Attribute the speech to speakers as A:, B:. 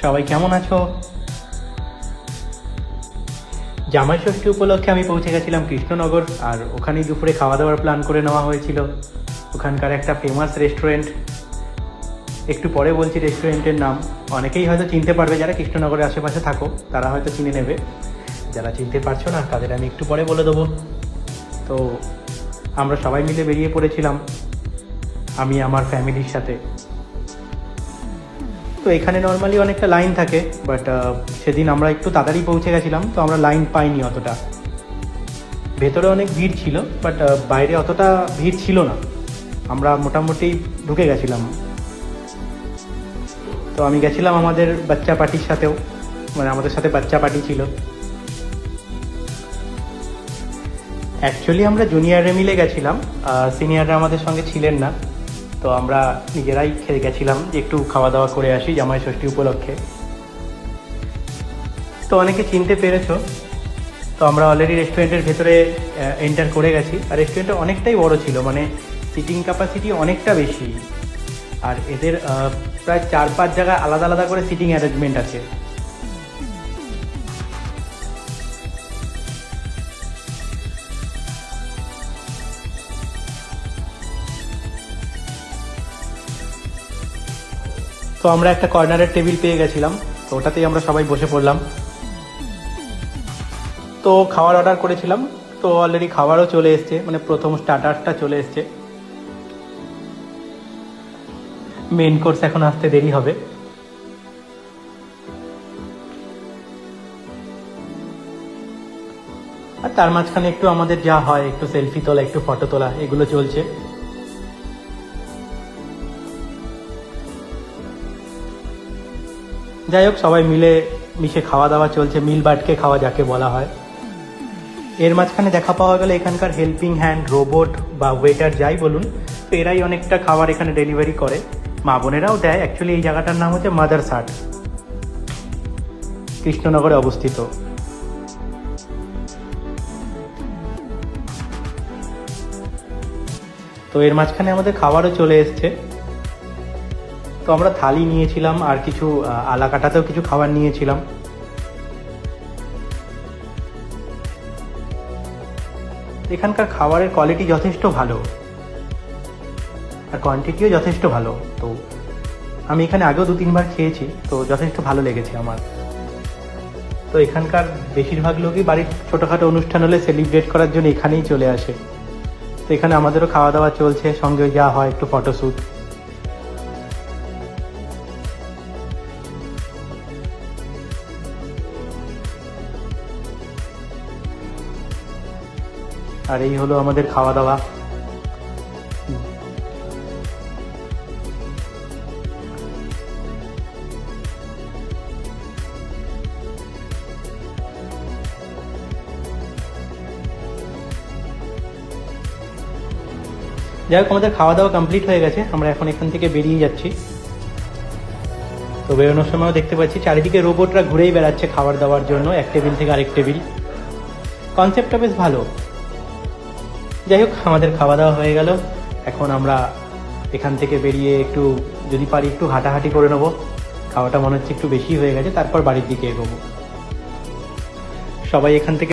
A: সবাই কেমন আছো? জামাই ষষ্ঠী উপলক্ষে আমি পৌঁছে গেছিলাম কৃষ্ণনগর, আর ওখানেই দুপুরে খাওয়া দাওয়ার প্ল্যান করে নেওয়া হয়েছিল। ওখানকার একটা ফেমাস রেস্টুরেন্ট, একটু পরে বলছি রেস্টুরেন্টের নাম। অনেকেই হয়তো চিনতে পারবে, যারা কৃষ্ণনগরের আশেপাশে থাকো তারা হয়তো চিনে নেবে, যারা চিনতে পারছো না তাদের আমি একটু পরে বলে দেবো। তো আমরা সবাই মিলে বেরিয়ে পড়েছিলাম, আমি আমার ফ্যামিলির সাথে। তো এখানে নর্মালি অনেকটা লাইন থাকে, বাট সেদিন আমরা একটু তাড়াতাড়ি পৌঁছে গেছিলাম, তো আমরা লাইন পাইনি অতটা। ভেতরে অনেক ভিড় ছিল, বাট বাইরে অতটা ভিড় ছিল না, আমরা মোটামুটি ঢুকে গেছিলাম। তো আমি গেছিলাম আমাদের বাচ্চা পার্টির সাথেও, মানে আমাদের সাথে বাচ্চা পার্টি ছিল। অ্যাকচুয়ালি আমরা জুনিয়ররা মিলে গেছিলাম, সিনিয়ররা আমাদের সঙ্গে ছিলেন না। তো আমরা নিজেরাই খেয়ে গেছিলাম যে একটু খাওয়া দাওয়া করে আসি জামাই ষষ্ঠী উপলক্ষে। তো অনেকে চিনতে পেরেছো। তো আমরা অলরেডি রেস্টুরেন্টের ভেতরে এন্টার করে গেছি, আর রেস্টুরেন্টটা অনেকটাই বড় ছিল, মানে সিটিং ক্যাপাসিটি অনেকটা বেশি। আর এদের প্রায় 4-5 জায়গায় আলাদা আলাদা করে সিটিং অ্যারেঞ্জমেন্ট আছে। তো আমরা একটা কর্নারের টেবিল পেয়ে গেছিলাম, তো ওটাতেই আমরা সবাই বসে পড়লাম। তো খাবার অর্ডার করেছিলাম, তো অলরেডি খাবারও চলে এসছে, মানে প্রথম স্টার্টারটা চলে এসছে। মেন কোর্স এখন আসতে দেরি হবে। আর তার মাঝখানে একটু আমাদের যা হয়, একটু সেলফি তোলা, একটু ফটো তোলা, এগুলো চলছে। যাই হোক, সবাই মিলে মিশে খাওয়া দাওয়া চলছে, মিল বাটকে খাওয়া যাকে বলা হয়। এর মাঝখানে দেখা পাওয়া গেল এখানকার হেল্পিং হ্যান্ড, রোবট বা ওয়েটার যাই বলুন, তো এরাই অনেকটা খাবার এখানে ডেলিভারি করে। মা বোনেরাও দেয়। অ্যাকচুয়ালি এই জায়গাটার নাম হচ্ছে মাদার্স হাট, কৃষ্ণনগরে অবস্থিত। তো এর মাঝখানে আমাদের খাবারও চলে এসছে। তো আমরা থালি নিয়েছিলাম, আর কিছু আলাকাটাতেও কিছু খাবার নিয়েছিলাম। এখানকার খাবারের কোয়ালিটি যথেষ্ট ভালো, আর কোয়ান্টিটিও যথেষ্ট ভালো। তো আমি এখানে আগেও 2-3 বার খেয়েছি, তো যথেষ্ট ভালো লেগেছে আমার। তো এখানকার বেশিরভাগ লোকই বাড়ির ছোটোখাটো অনুষ্ঠান হলে সেলিব্রেট করার জন্য এখানেই চলে আসে। তো এখানে আমাদেরও খাওয়া দাওয়া চলছে, সঙ্গে যা হয় একটু ফটোশ্যুট। আর এই হলো আমাদের খাওয়া দাওয়া। যাই হোক, আমাদের খাওয়া দাওয়া কমপ্লিট হয়ে গেছে, আমরা এখন এখান থেকে বেরিয়ে যাচ্ছি। তো বেরোনোর সময়ও দেখতে পাচ্ছি চারিদিকে রোবটরা ঘুরেই বেড়াচ্ছে খাবার দাওয়ার জন্য, এক টেবিল থেকে আরেক টেবিল। কনসেপ্টটা বেশ ভালো। যাই হোক, আমাদের খাওয়া দাওয়া হয়ে গেল। এখন আমরা এখান থেকে বেরিয়ে একটু, যদি পারি একটু হাঁটাহাঁটি করে নেবো। খাওয়াটা মনে হচ্ছে একটু বেশি হয়ে গেছে, তারপর বাড়ির দিকে এগোবো। সবাই এখান থেকে